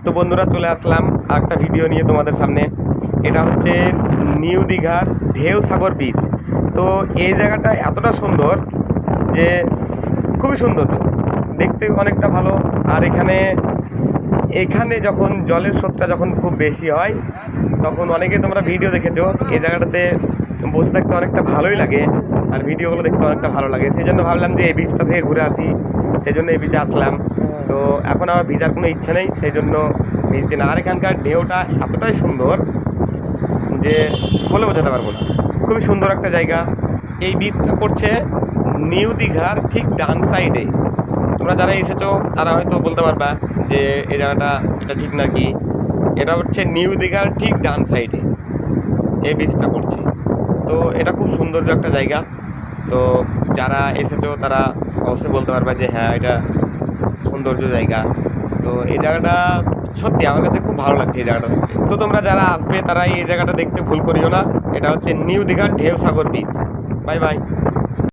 তো বন্ধুরা, চলে আসলাম আরেকটা ভিডিও নিয়ে তোমাদের সামনে। এটা হচ্ছে নিউ দীঘার ঢেউসাগর বিচ। তো এই জায়গাটা এতটা সুন্দর যে খুবই সুন্দর, তো দেখতে অনেকটা ভালো। আর এখানে এখানে যখন জলের স্রোতটা যখন খুব বেশি হয় তখন অনেকে তোমরা ভিডিও দেখেছো, এই জায়গাটাতে বসে থাকতে অনেকটা ভালোই লাগে আর ভিডিওগুলো দেখতে অনেকটা ভালো লাগে। সেই জন্য ভাবলাম যে এই বিচটা থেকে ঘুরে আসি, সেই জন্য এই বিচে আসলাম। তো এখন আমার ভিজার কোনো ইচ্ছা নেই, সেই জন্য ভিজছি না। আর এখানকার ঢেউটা এতটাই সুন্দর যে বলে বোঝাতে পারবো না, খুবই সুন্দর একটা জায়গা। এই বিচটা পড়ছে নিউ দীঘার ঠিক ডান সাইডে। তোমরা যারা এসেছো তারা হয়তো বলতে পারবা যে এই জায়গাটা এটা ঠিক না কি। এটা হচ্ছে নিউ দীঘার ঠিক ডান সাইডে এই বিচটা পড়ছে। তো এটা খুব সৌন্দর্য একটা জায়গা। তো যারা এসেছো তারা অবশ্যই বলতে পারবা যে হ্যাঁ, এটা সৌন্দর্য জায়গা। তো এই জায়গাটা সত্যি আমার কাছে খুব ভালো লাগছে এই জায়গাটা দেখতে। তো তোমরা যারা আসবে তারা এই জায়গাটা দেখতে ভুল করিও না। এটা হচ্ছে নিউ দীঘার ঢেউসাগর বিচ। Bye bye.